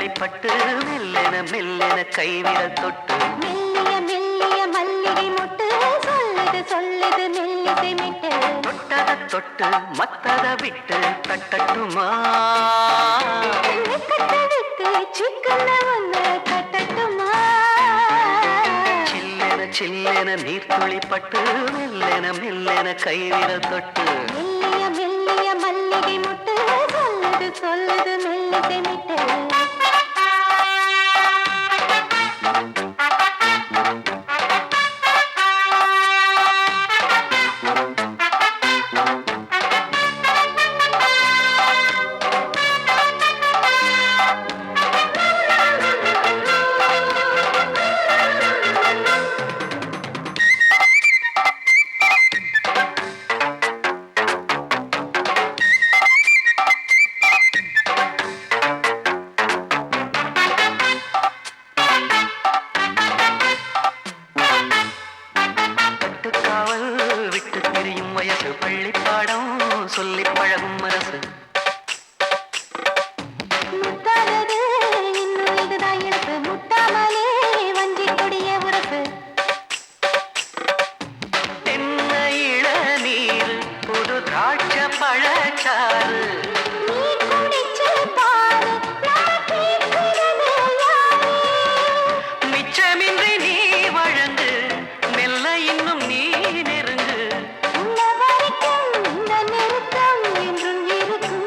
நீர்த்துளிப்பட்டு மெல்லென மெல்லென கைவிரல் தொட்டு மெல்லிய மெல்லிய மல்லிகை மொட்டு சொல்லுது சொல்லுது மெல்லிசை மிட்டு தொட்டத தொட்டு மத்தத விட்டு தட்டட்டுமா விட்டு சிக்கன ஒன்று கட்டட்டுமா சில்லென சில்லென நீர்த்துளிப்பட்டு மெல்லென மெல்லென கைவிரல் தொட்டு மெல்லிய மெல்லிய மல்லிகை மொட்டு சொல்லுது சொல்லுது மெல்லிசை மிட்டு விட்டு திரியும் வயசு பள்ளிப்பாடம் சொல்லி பழகும் மனசு முத்தானது இன்னும் இதுதான் இழப்பு முட்டாமலே வஞ்சி கொடிய உறப்பு தென்ன இளநீர் புது திராட்ச பழச்சாறு நீ குடிச்சு பாரு நான் கேட்கிறது யாரு மிச்சமின்றி நீ வழங்கு மெல்ல இன்னும் நீ நெருங்கு உள்ள வரைக்கும் இந்த நெருக்கம் என்றும் இருக்கும்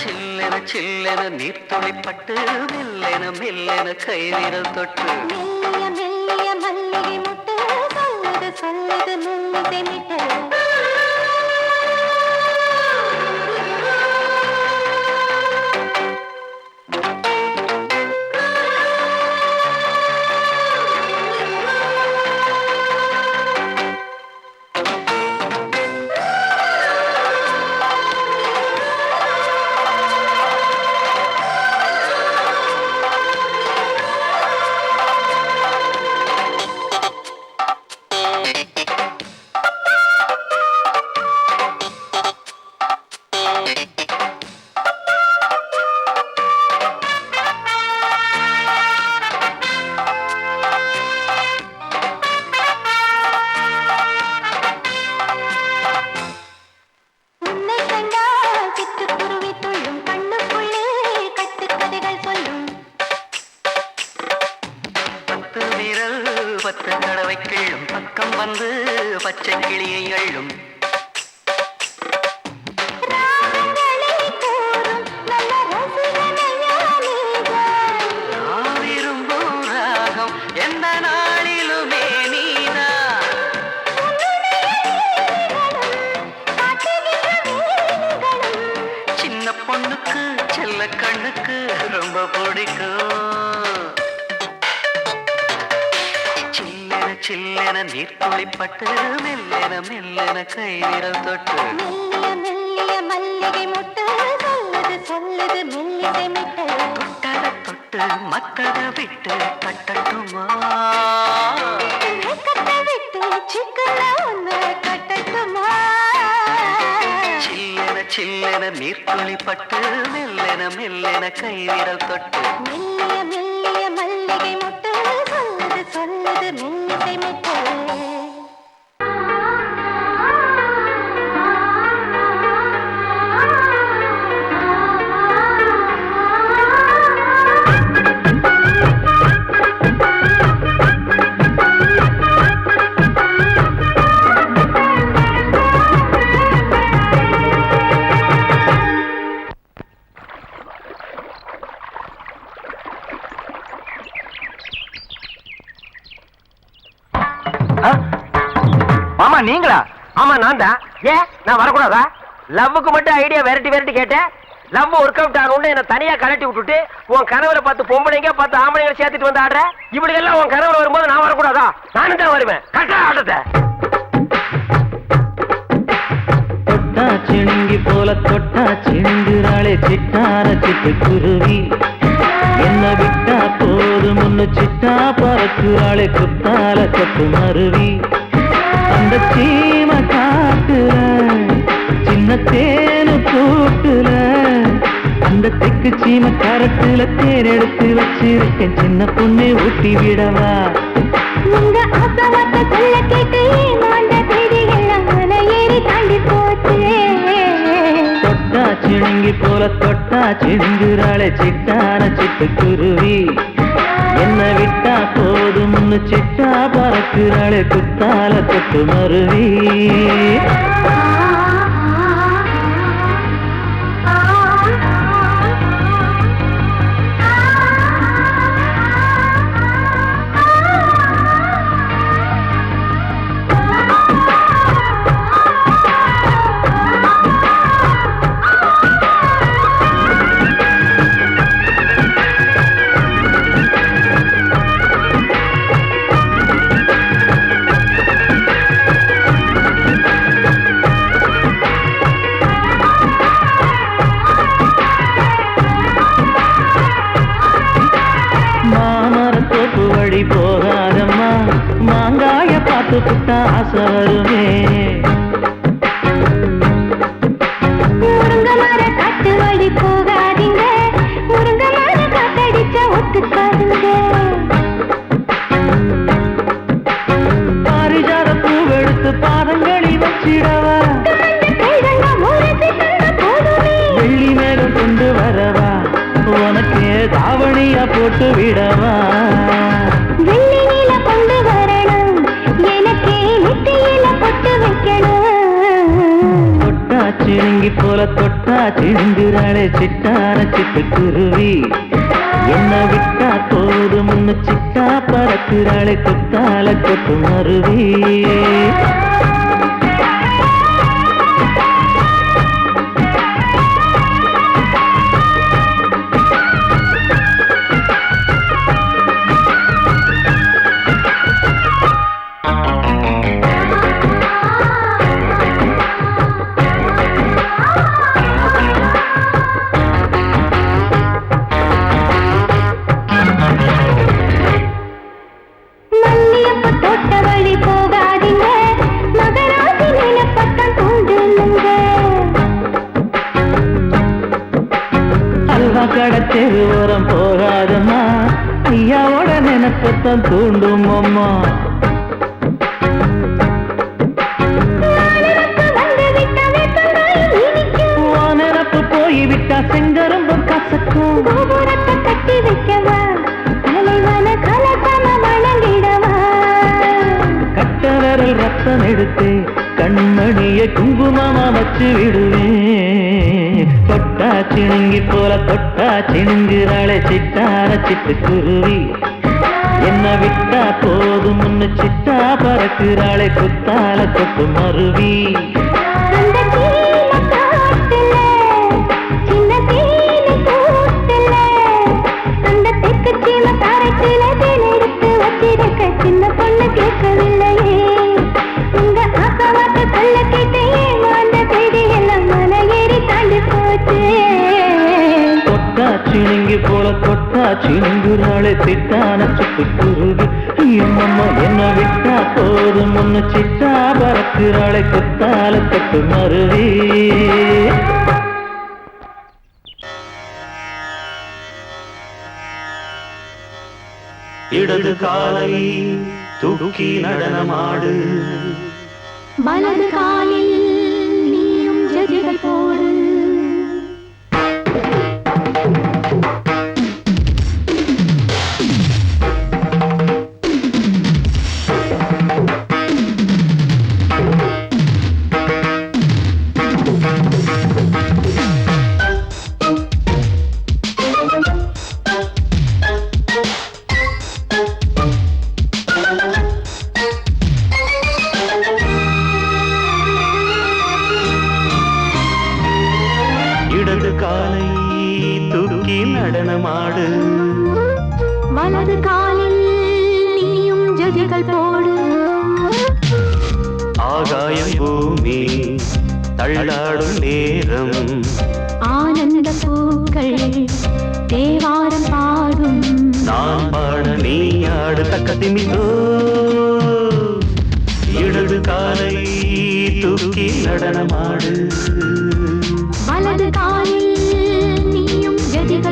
சில்லென சில்லென நீர்த்துளிப்பட்டு மெல்லென மெல்லென கைவிரல் தொட்டு மெல்லிய மெல்லிய மல்லிகை முட்டு சொல்லுது சொல்லுது மெல்லிசை மிட்டு உன்னை கண்டால் சிட்டுக்குருவி துள்ளும் கண்ணுக்குள்ளே கட்டுக்கதைகள் சொல்லும் பத்து விரல் பத்து தடவை கிள்ளும் பக்கம் வந்து பச்சை கிளியை அள்ளும் ராகங்களை கூறும் நல்ல ரசிகனையா நீதான் நான் விரும்பும் ராகம் எந்த நாளிலுமே நீனா சின்ன பொண்ணுக்கு செல்ல கண்ணுக்கு ரொம்ப பிடிக்கும் சில்லென சில்லென நீர்த்துளிப்பட்டு மெல்லென மெல்லென கைவிரல் தொட்டு மெல்லிய மெல்லிய மல்லிகை மொட்டு சொல்லுது சொல்லுது மெல்லிசை மிட்டு தொட்டத தொட்டு மத்தத விட்டு தட்டட்டுமா கட்ட விட்டு சிக்கன ஒன்று கட்டட்டுமா சில்லென சில்லென நீர்த்துளிப்பட்டு மெல்லென மெல்லென கைவிரல் தொட்டு மெல்லிய மெல்லிய மல்லிகை மொட்டு சொல்லுது சொல்லுது மெல்லிசை மிட்டு மாமா நீங்களா? ஆமா நான் தான். ஏன் நான் வரக்கூடாதா? லவ்வுக்கு மட்டும் ஐடியா வெரைட்டி வெரைட்டி கேட்டேன். லவ் ஒர்க் அவுட் ஆகணும்னு என்ன தனியா கலட்டி விட்டுட்டு உன் கனவுல 10 பொம்பளைங்க 10 ஆம்பளைங்க சேர்த்துட்டு வந்து ஆடுற. இப்படி எல்லாம் உன் கனவுல வரும்போது நான் வரக்கூடாதா? நானும் தான் வருவேன். கரெக்டா ஆட்டத்தை தொட்டா சிணுங்கி போல தொட்டா சிணுங்குறாளே சிட்டார சிட்டுக்குருவி என்ன விட்டா போதும் முன்னு சிட்டா பறக்குறாளே குத்தால கொத்து மருவி அந்த சீம காட்டுல சின்ன தேனு கூட்டுல தெற்கு சீம கரத்துல தேர் எடுத்து வச்சிருக்கேன் சின்ன பொண்ணு ஊட்டி விடவா உங்க ஆசவாக்க சொல்ல கேட்டு ஏமாந்த தேதி எல்லாம் மலை ஏறி தாண்டி போச்சு தொட்டா சிணுங்கி போல தொட்டா சிணுங்குறாளே சிட்டான சிட்டுக்குருவி என்ன விட்டா போதும்னு சிட்டா பறக்குறாளே குத்தால தொட்டு மருவி போகாதம்மா மாங்காய பார்த்து புட்டா ஆசை வருமே முருங்க மர காட்டு வழி போகாதீங்க முருங்க மர காத்தடிச்ச ஒத்துக்காதுங்க பாரிஜாத பூவெடுத்து பாதங்களி வச்சிடவா வெள்ளி மேலும் கொண்டு வரவா உனக்கு தாவணியா போட்டு விடவா வெள்ளி நீல கொண்டு வரணும் எனக்கே நெத்தியில பொட்டு வைக்கணும் தொட்டா சிணுங்கி போல தொட்டா சிணுங்குறாளே சிட்டான சிட்டுக்குருவி என்ன விட்டா போதும்னு சிட்டா பறக்குறாளே குத்தால கொட்டு மருவி கடத்தெரு ஓரம் போகாதம்மா ஐயாவோட நினைப்பத்தான் தூண்டும் அம்மா நினப்பு போய்விட்டா செங்கரும்பும் கசக்கும் கோபுரத்தை கட்டி வைக்கவா தலைவன கலசம வணங்கிடவா கட்ட விரல் ரத்தம் எடுத்து கண்மணிய குங்குமமா வச்சு விடுவேன் தொட்டா சிணுங்கி போல தொட்டா சிணுங்குறாளே சிட்டான சிட்டுக்குருவி என்ன விட்டா போதும்னு சிட்டா பறக்குறாளே குத்தால தொட்டு மருவி சின்ன பொண்ணு கேட்கவில்லையே உங்க ஆசவாக்க சொல்ல கேட்டு ஏமாந்த தேதி எல்லாம் மலை ஏறி தாண்டி போச்சு தொட்டா சிணுங்கி போல தொட்டா சிணுங்குறாளே சிட்டான சிட்டுக்குருவி அம்மம்மா என்ன விட்டா போதும் ஒன்னு சிட்டா பறக்குறாளே குத்தால தொட்டு மருவி இடது காலை தூக்கி நடனமாடு வலது காலில் நீயும் ஜதிகள் போடு இடது காலை தூக்கி நடனமாடு வலது காலில் நீயும் ஜதிகள் போடு ஆகாயம் பூமி தள்ளாடும் நேரம் ஆனந்த பூக்கள் தேவாரம் பாடும் நான் பாட நீ ஆடு தக்க திமிதோ இடது காலை தூக்கி நடனமாடு வலது காலில் நீயும் ஜதிகள்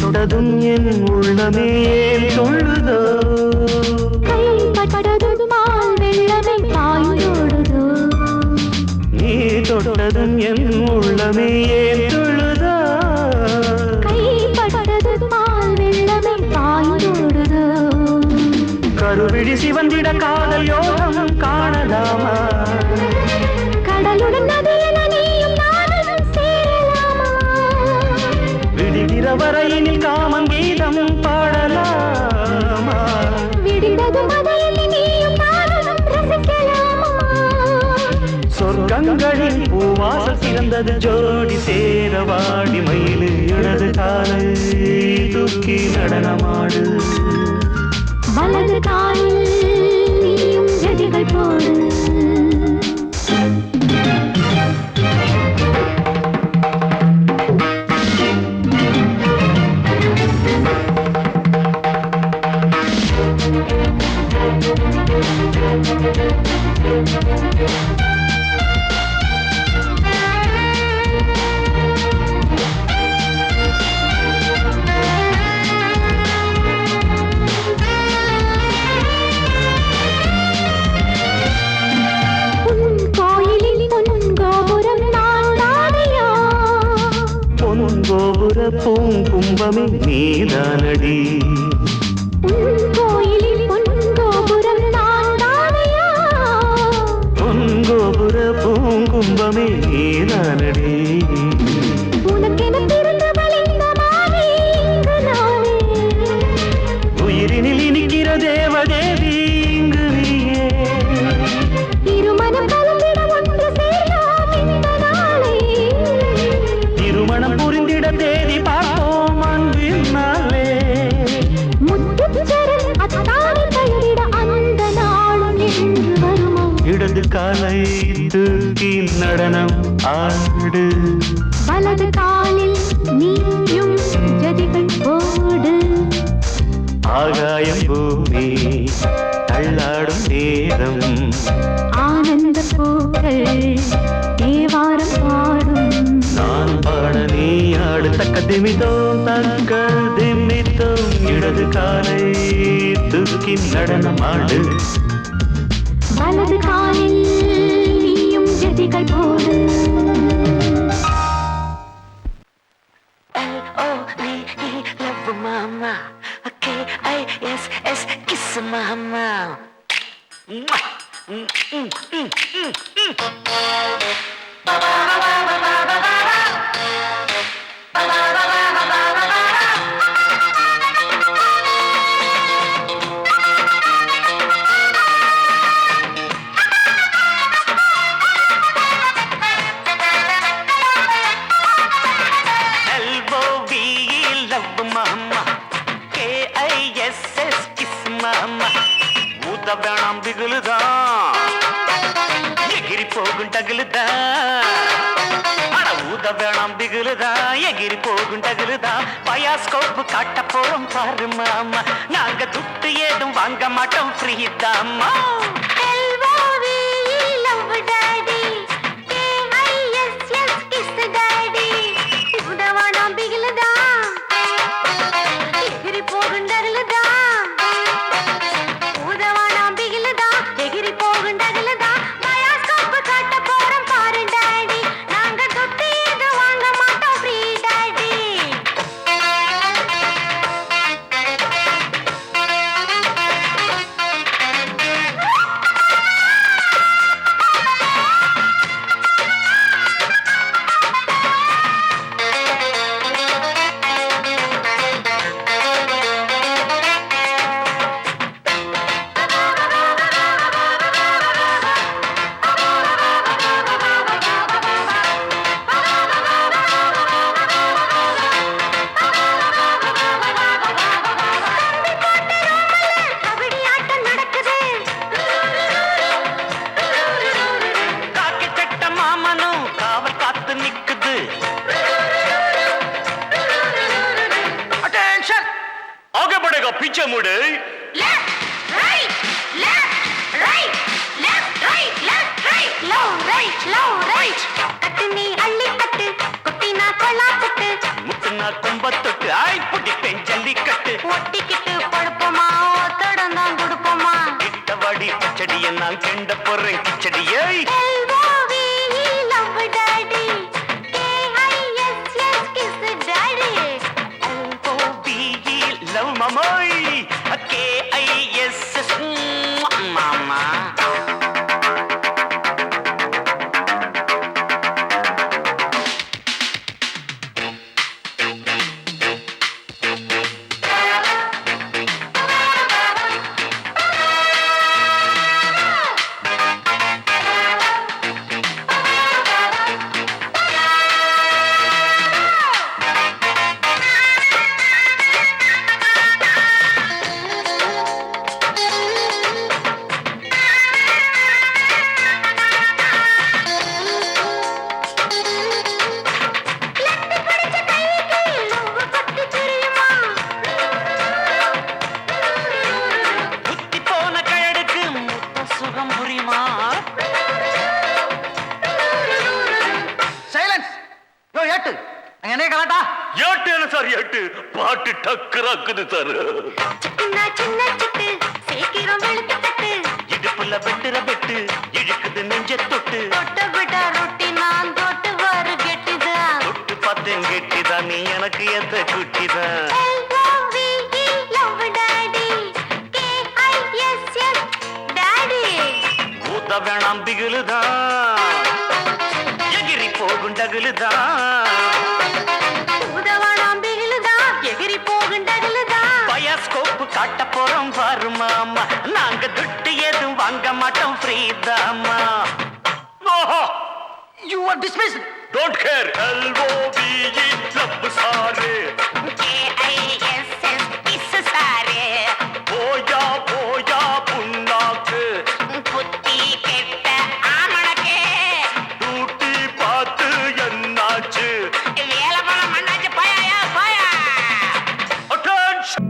தொட்டதும் என் உள்ளமே ஏன் சொல்லுதோ கைப்பட்டதுமால் வெள்ளமே பாயோடுதோ நீ தொட்டதும் என் உள்ளமே ஏன் சொல்லுதோ கைப்பட்டதுமால் வெள்ளமே பாயோடுதோ கருவிழி சிவந்திட காதல் யோகம் காணலாமா கடலுடன் நதியில நீயும் நானும் சேரலாமா விடுகிற வரையினில் காமம் கீதம் பாடலாமா விடிந்தது மதையில் நீயும் நானும் ரசிக்கலாமா சொர்க்கங்களின் பூவாசல் சிறந்தது ஜோடி சேரவாடி மயிலு இடது காலை தூக்கி நடனமாடு வலது காலில் நீயும் ஜதிகள் போடு கோபுர பூங்கும்பமே நீதானடி கோயிலில் பொன்கோபுரம் நான் தானையா பொன்கோபுர பூங்கும்பமே நீதானடி உனக்கென பிறந்தவள் இந்த மாலை இங்கு நானே உயிரினில் இனிக்கிற தேவதேவி இங்கு நீயே இருமனம் கலந்திட ஒன்று சேரலாம் இந்த நாளே திருமணம் புரிந்திட தேதி பார்ப்போம் அன்பினாலே முத்துச்சரன் அத்தானை பெயரிட அந்த நாளும் என்று வருமோ இடது காலை தூக்கி நடனம் ஆடு வலது காலில் நீயும் ஜதிகள் போடு ஆகாயம் பூமி தள்ளாடும் நேரம் ஆனந்த பூக்கள் தேவாரம் பாடும் நான் பாட நீ ஆடு தக்க திமித்தோம் தக்க திமித்தோம் இடது காலை தூக்கி நடனம் ஆடு வலது காலில் நீயும் ஜதிகள் போடு L-O-V-E, love mama. K-I-S-S, kiss mama. L-O-V-E, love mama. K-I-S-S, kiss mama. ஊத வேணாம் பிகுலுதான் எகிரி போகும் டகுலுதா அட ஊத வேணாம் பிகுலுதா எகிரி போகும் டகுலுதா பயாஸ்கோப் காட்ட போறோம் பாரு மாமா நாங்க துட்டு ஏதும் வாங்க மாட்டோம் ஃப்ரீ தாமா पीछे मुड़े left right low right Katni अल्ली कट कुटीना कोला कट நான் கும்பத்தொட்டு ஆய் பிடிப்பேன் ஜல்லிக்கட்டு ஒட்டிக்கிட்டு படுப்போமா ஒத்தடம் தான் கொடுப்போமா கிட்டவாடி பச்சடியை நான் கெண்ட போறேன் கிச்சடியை love daddy KISS kiss daddy LOVE love mamoy KISS mama பாட்டு டக்கராக்குது சார் சின்ன சிட்டு சீக்கிரம் வெளுத்து தட்டு இடுப்புல வெட்டுற வெட்டு இழுக்குது நெஞ்ச தொட்டு தொட்ட விட ரொட்டி நான் தொட்டு வரு கெட்டிதான் தொட்டு பார்த்தேன் கெட்டிதான் நீ எனக்கு எந்த குட்டிதான் love daddy KISS daddy ஊத்த வேணாம் பிகிலுதான் எகிரி போகும் டகுலுதான் பயாஸ்கோப்பு காட்ட போறோம் பாரு மாமா நாங்க துட்டு எதுவும் வாங்க மாட்டோம் ஃப்ரீதாமா You are dismissed. Don't care. LOVE love sir KISS kiss sir போயா போயா புண்ணாக்கு புத்தி கெட்ட ஆமணக்கே டூட்டி பார்த்து என்னாச்சு வேலை போல மண்ணாச்சு போயா போயா Attention.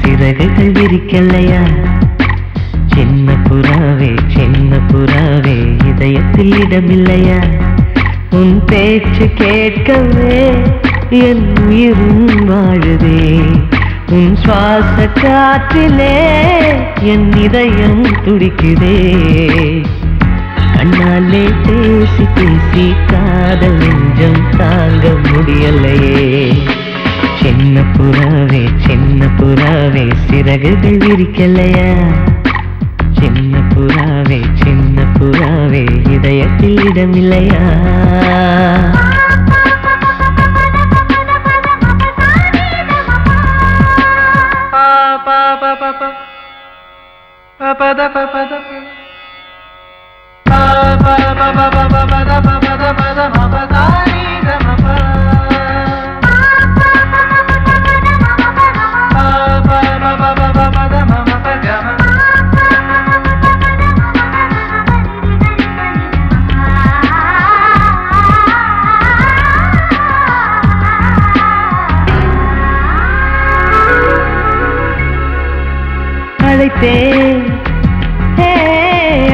சிறகுகள் விரிக்கலையா சின்ன புறாவே இதயத்தில் இடமில்லையா உன் பேச்சு கேட்கவே என் உயிரும் வாழுதே உன் சுவாச காற்றிலே என் இதயம் துடிக்குதே கண்ணாலே பேசி பேசி காதல் நெஞ்சம் தாங்க முடியலையே சின்ன புறாவே சிறகுகள் விரிக்கலையா சின்ன புறாவே இதயத்தில் இடமில்லையா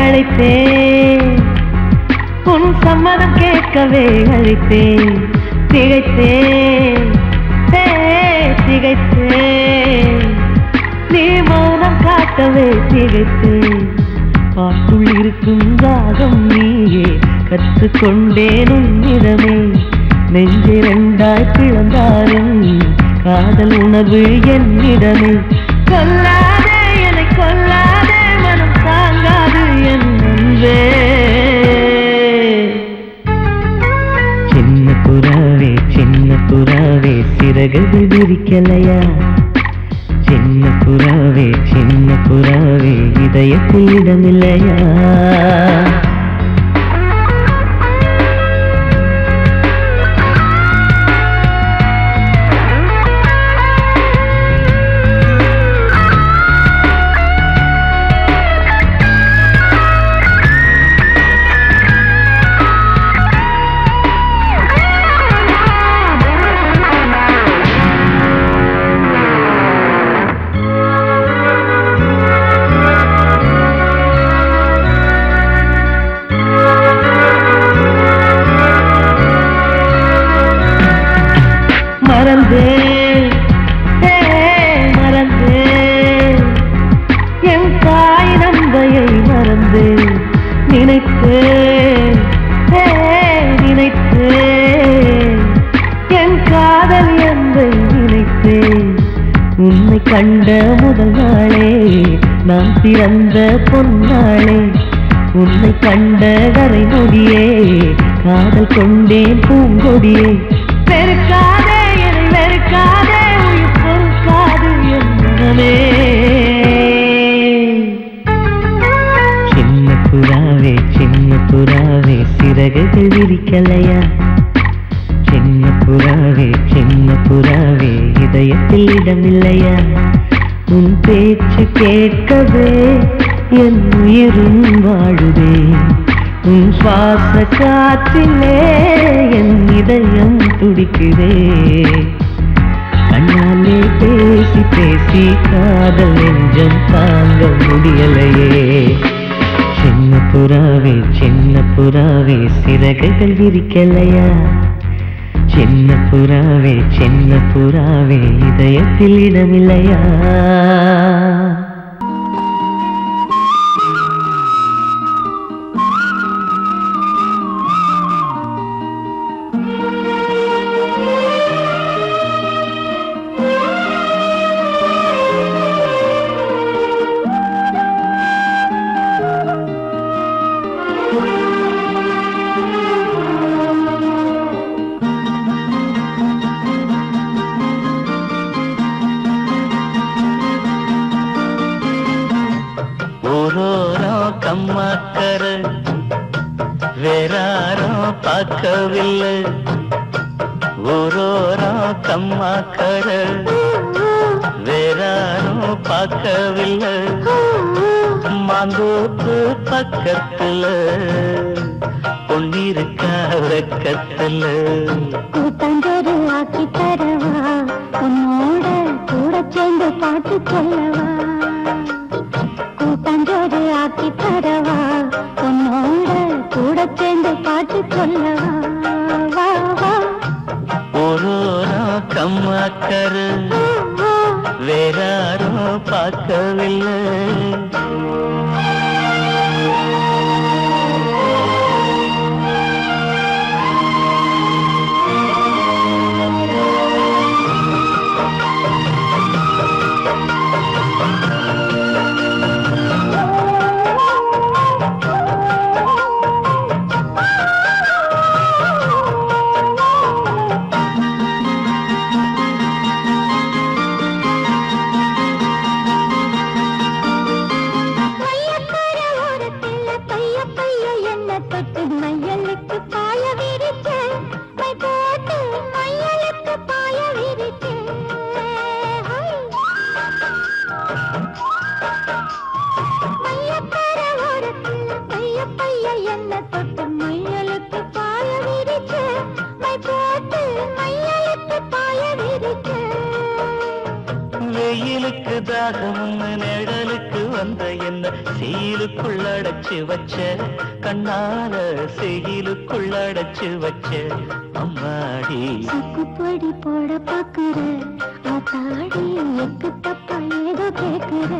அழைத்தேன் உன் சம்மதம் கேட்கவே அழைத்தேன் திகைத்தேன் நீ மௌனம் காட்டவே திகைத்தேன் பாட்டுள் இருக்கும் தாகம் நீயே கற்றுக்கொண்டேன் உன்னிடமே நெஞ்சிரண்டாய் பிளந்தாலும் காதல் உணவு என்னிடமே கொல்லாதே என்னை கொல்லாதே மனம் தாங்காது என் அன்பே சின்ன சின்ன புறாவே சிறகுகள் விரிக்கலையா சின்ன புறாவே இதயத்தில் இடமில்லையா மறந்தேன் என் தாய் நந்தையை மறந்தேன் நினைத்தேன் என் காதல் என்பை நினைத்தேன் உன்னை கண்ட முதல் நாளே நான் பிறந்த பொன்னாளே உன்னை கண்ட கரை நொடியே காதல் கொண்டேன் பூங்கொடியே வெறுக்காதே என்னை வெறுக்காதே உயிர் பொறுக்காது என் மனமே சின்ன புறாவே சிறகுகள் விரிக்கலையா சின்ன புறாவே இதயத்தில் இடமில்லையா உன் பேச்சு கேட்கவே என் உயிரும் வாழுதே உன் சுவாச காற்றிலே என் இதயம் துடிக்குதே கண்ணாலே பேசி பேசி காதல் நெஞ்சம் தாங்க முடியலையே சின்ன புறாவே சிறகுகள் விரிக்கலையா சின்ன புறாவே இதயத்தில் இடமில்லையா கம்மாக்கர வேறாரும் பார்க்கவில்லை ஓரோரம் கம்மாக்கர வேறாரும் பார்க்கவில்லை மாந்தோப்பு பக்கத்துல பொன்னிருக்க வெக்கத்துல கூட்டாஞ்சோறு ஆக்கி தரவா உன்னோட கூட சேர்ந்து பாட்டு சொல்லவா கூட்டாஞ்சோறு ஆக்கி தரவா உன்னோட கூட சேர்ந்து பாட்டு சொல்லவா வா வா ஓரோரம் கம்மாக்கர வேறாரும் பார்க்கவில்லை வெயிலுக்கு தாகம் நிழலுக்கு வந்த என்ன செயலுக்குள்ளடைச்சு வச்ச கண்ணால செயலுக்குள்ளடைச்சு வச்ச அம்மாடி சுக்குப்பொடி போட பாக்குற ஆத்தாடி எக்கு தப்பா ஏதோ கேக்குற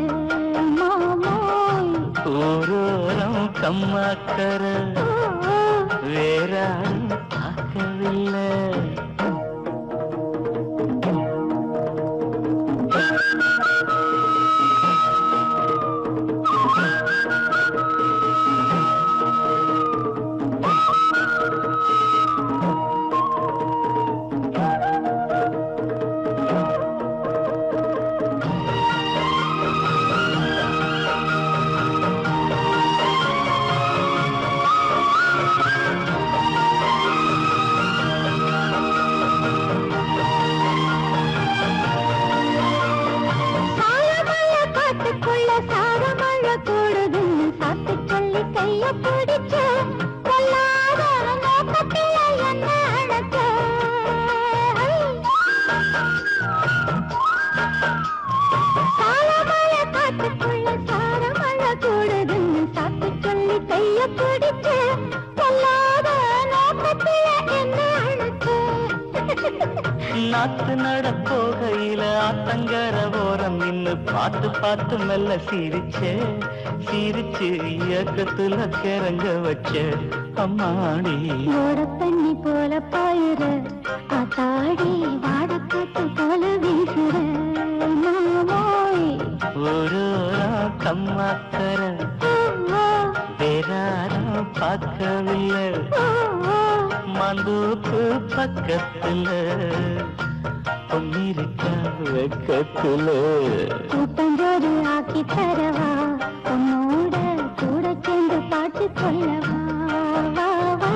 மாமோய் ஓரோரம் கம்மாக்கர வேறாரும் பார்க்கவில்லை நாத்து நடப்போகையில ஆத்தங்கர ஓரம் நின்னு பார்த்து பார்த்து மெல்ல சிரிச்சு இயக்கத்துல கிறங்க வச்ச அம்மாடி ஓடப்பண்ணி போல பாயுற ஆத்தாடி வாடக்காத்து போல வீசுற மாமோய் ஒரு கம்மாக்கர வேறாரும் பார்க்கவில்லை மந்தூப்பு பக்கத்துல பொன்னிருக்கா வெக்கத்துல கூட்டஞ்சோறு ஆக்கி தரவா உன்னோட கூட சேர்ந்து பாட்டு சொல்லவா வா வா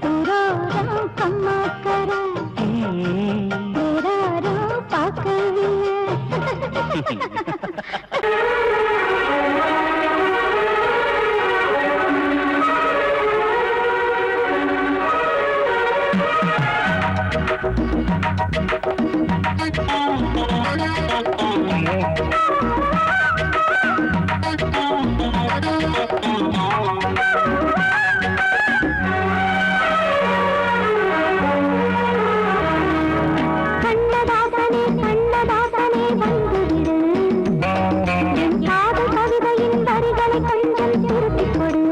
தூரோரம் கம்மாக்கர வேறாரும் பார்க்கவில்லை கண்ணதாசனே கண்ணதாசனே வந்துவிடு என் காதல் கவிதையின் வரிகளை கொஞ்சம் திருப்பிக் கொடு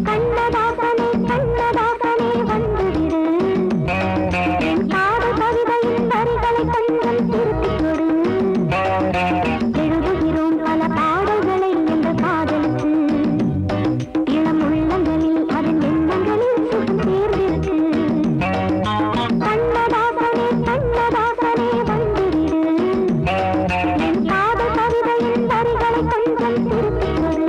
கண்ணதாசனே கண்ணதாசனே வந்துவிடு என் காதல் கவிதையின் வரிகளை கொஞ்சம் திருப்பிக் கொடு எழுதுகிறோம் பல பாடல்களை இந்த காதலுக்கு இளம் உள்ளங்களில் அதன் எண்ணங்களில் சுகம் சேர்ந்திருக்கு கண்ணதாசனே கண்ணதாசனே வந்துவிடு என் காதல் கவிதையின் வரிகளை கொஞ்சம் திருப்பிக் கொடு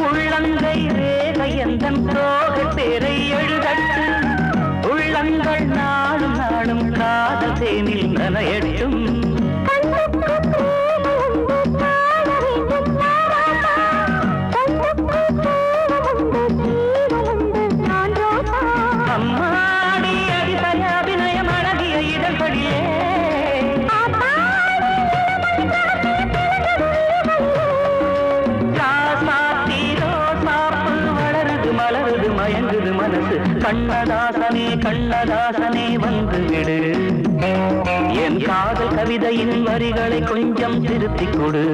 உள்ளங்கை ரேகை எந்தன் தோக பேரை எழுதட்டு உள்ளங்கள் நாளும் நாளும் காதல் தேனில் நனையட்டும் அம்மாடி அடிதய அபிநயம் அழகிய இதழ்படியே வளருது மலருது மயங்குது மனசு கண்ணதாசனே கண்ணதாசனே வந்து விடு என் காதல் கவிதையின் வரிகளை கொஞ்சம் திருத்திக் கொடு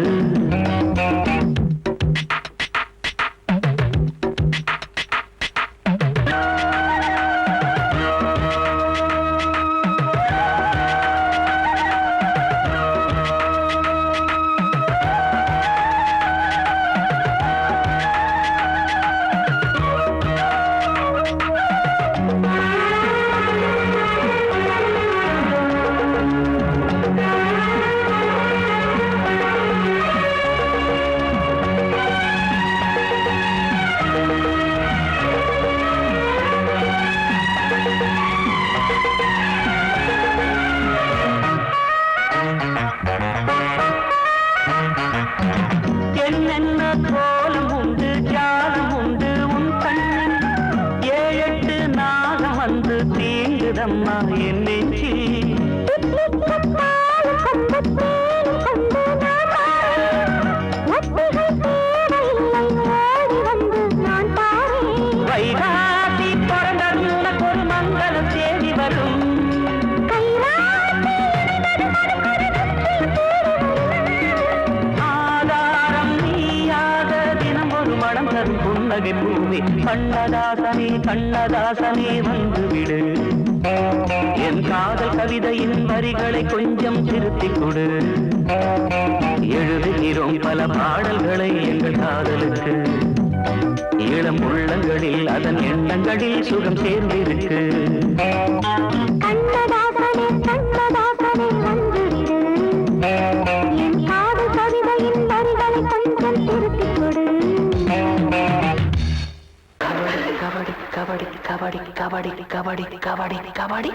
என்னென்ன கோலம் உண்டு ஜாலம் உண்டு உன் கண்ணில் 7-8 நாகம் வந்து தீங்குதம்மா என் நெஞ்சில் வைகாசி பிறந்தது உனக்கு ஒரு மங்கள செய்தி வரும் ஆதாரம் நீயாக தினம் ஒரு மனம் தரும் புன்னகை பூவே கண்ணதாசனே கண்ணதாசனே வந்துவிடு என் காதல் கவிதையின் வரிகளை கொஞ்சம் திருத்திக் கொடு எழுதுகிறோம் பல பாடல்களை எங்கள் காதலுக்கு இளம் உள்ளங்களில் அதன் எண்ணங்களில் சுகம் சேர்ந்திருக்கு கண்ணதாசனே கண்ணதாசனே வந்துவிடு என் காதல் கவிதையின் வரிகளை கொஞ்சம் திருப்பிக் கொடு கபடி கபடி கபடி கபடி கபடி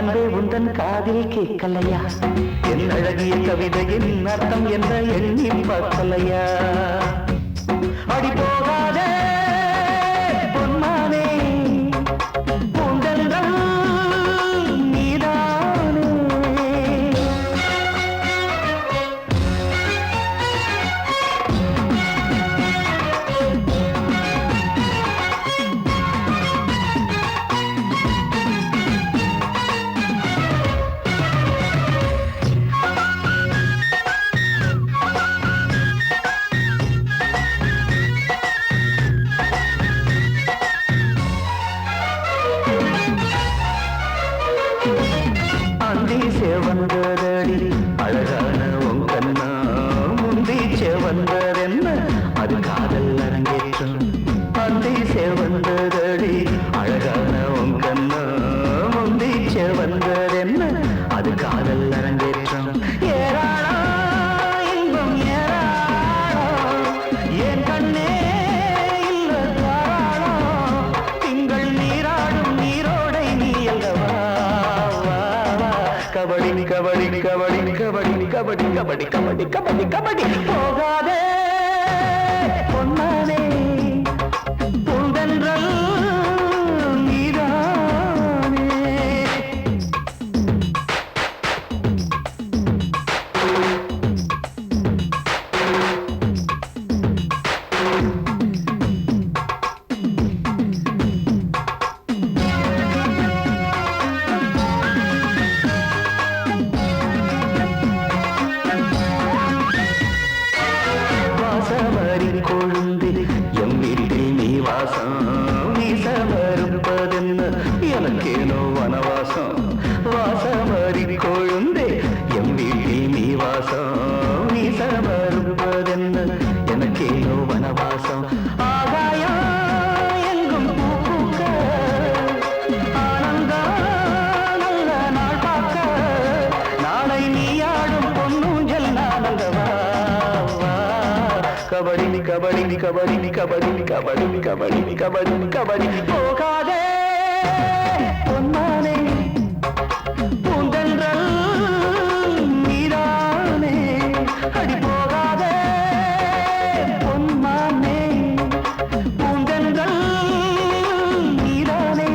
அன்பே உந்தன் காதில் கேட்கலையா என் அழகிய கவிதையின் அர்த்தம் என்ன எண்ணி பார்க்கலையா அடி போகாதே பொன்மானே உந்தன் நீதானே வந்ததடி அழகான உங்கண்ணா முந்தீச்சே வந்ததென்ன அது காதல் அரங்கேற்றம் அந்தீச்சே வந்ததடி அழகான உங்கண்ணா முந்தீச்சே வந்ததென்ன அது காதல் அரங்கேற்றம் ஏராளா இன்பம் ஏராளா என் கண்ணே இல்ல தாராளா திங்கள் நீராடும் நீரோடை நீ அல்லவா கபடி கபடி கபடி கபடி கபடி கபடி கபடி கபடி கபடி போகாதே பொன்னானே பூந்தென்றல் நீதானே கொழுந்து எம் வீட்டில் நீ வாசம் வீசமறுப்பதென்ன எனக்கேனோ வனவாசம் வாசமறி கொழுந்தே எம் வீட்டில் நீ வாசம் வீசமறுப்பதென்ன எனக்கேனோ வனவாசம் ஆகாயம் எங்கும் பூக்க ஆனந்தா நல்ல நாள் பார்க்க நாளை நீயாடும் பொன்னூஞ்சல் நானந்தவா கபடி கபடி கபடி கபடி கபடி கபடி கபடி கபடி போகாதே பொன்மானே பூந்தென்றல் நீதானே அடி போகாதே பொன்மானே பூந்தென்றல் நீதானே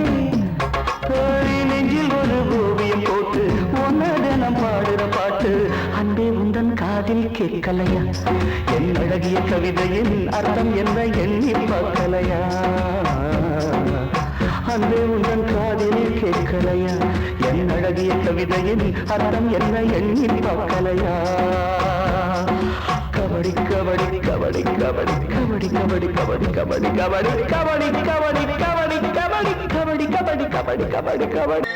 நெஞ்சில் ஒரு ஓவியம் போட்டு ஒன்னதனம் பாடுற பாட்டு அன்பே உந்தன் காதில் கேட்கலையா என் அழகிய கவிதையின் அர்த்தம் என்ன எண்ணி பார்க்கலையா அன்பே உந்தன் காதில் கேட்கலையா என் அழகிய கவிதையின் அர்த்தம் என்ன எண்ணி பார்க்கலையா கபடி கபடி கபடி கபடி கபடி கபடி கபடி கபடி கபடி கபடி கபடி கபடி கபடி கபடி கபடி கபடி கபடி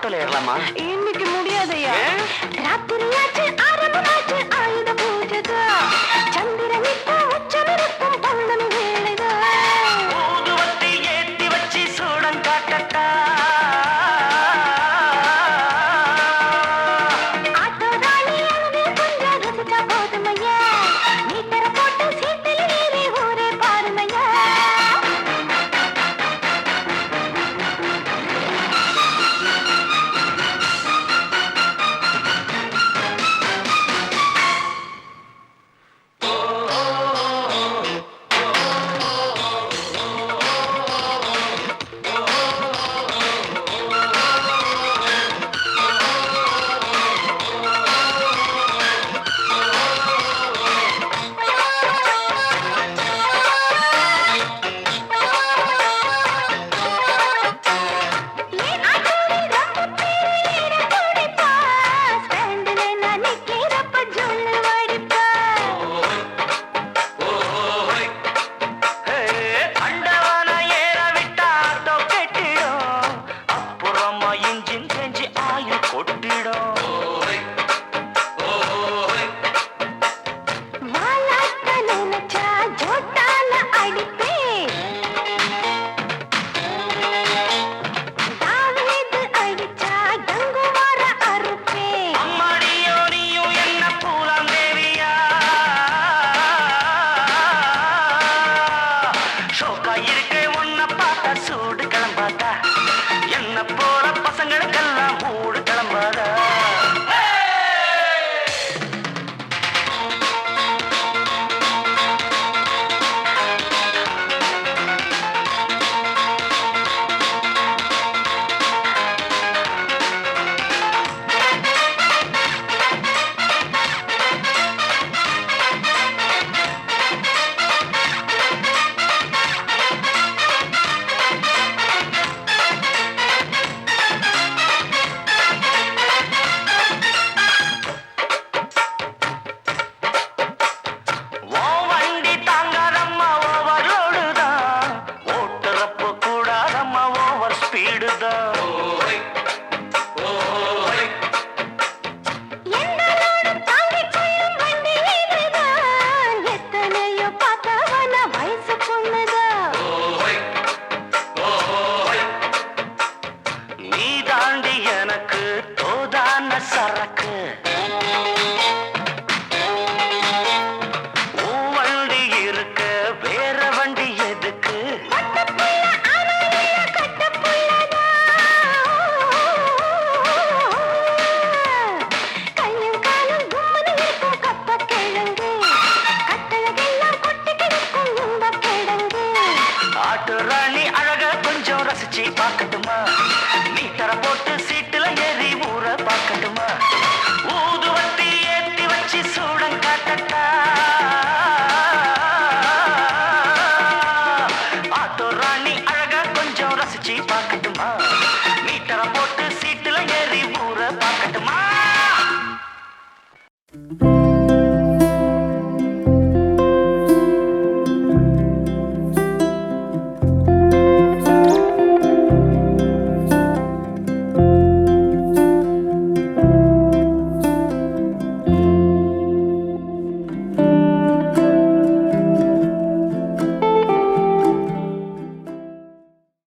ஆட்டோல ஏறலாமா? இன்னைக்கு முடியாதையா? ராத்திரியாச்சு ஆரம்பமாச்சு ஆயுத பூஜைதா. சந்திரன் இப்போ உச்சமிருக்கும் பௌர்ணமி வேளைதா. ஊதுவத்தி ஏத்தி வச்சு சூடம் காட்டட்டா. ஆட்டோதானி அங்கே கொஞ்சம் ரசிச்சா போதுமையா. மீட்டரை போட்டு சீட்டில் ஏறி ஊரே பாருமையா. ஏன் ஆட்டோவில் ரொம்ப பேரு ஏற துடிப்பா. ஸ்டாண்டில் நான் நிக்கிறப்ப ஜொல்லு வடிப்பா. அண்டவான ஏற விட்டா ஆட்டோ கெட்டிடும். அப்புறமா இன்ஜின் செஞ்சு ஆயில் கொட்டிடும். வாலாட்ட நினைச்சா ஜோட்டால அடிப்பேன். தாவீது அடிச்சா டங்குவார அறுப்பேன். அம்மாடியோ நீயும் என்ன பூலாம் தேவியா? ஷோக்கா இருக்கே உன்னை பார்த்தா சூடு கிளம்பாதா? என்ன போல பசங்களுக்கெல்லாம் மூடு கிளம்பாதா? ஓ வண்டி தாங்காதம்மா ஓவர்லோடு தான். ஓட்டுறப்ப கூடாதம்மா ஓவர் ஸ்பீடு தான். என்னாலும் தாங்கிக் கொள்ளும் வண்டி இதுதான். எத்தனையோ பார்த்தவன வயசு பொண்ணுதான். நீ தாண்டி எனக்கு தோதான சரக்கு. உன் வண்டி இருக்க வேற வண்டி எதுக்கு? கட்டப்புள்ள ஆனாலில்ல கட்டப்புள்ளதா. கையும் காலும் கும்முன்னு இருக்கும் கப்பக்கிழங்கு. கட்டழகெல்லாம் கொட்டி கிடக்கும் இன்பக் கிழங்கு. ஆட்டு ராணி அழக கொஞ்சம் ரசிச்சு பார்க்கட்டுமா? மீட்டரை போட்டு சீட்டுல ஏறி ஊற பார்க்கட்டுமா? ஊதுவத்தி ஏத்தி வச்சு சூடம் காட்டட்டா. ஆட்டோ ராணி அழக கொஞ்சம் ரசிச்சு பார்க்கட்டுமா? மீட்டரை போட்டு சீட்டுல ஏறி ஊற பார்க்கட்டுமா?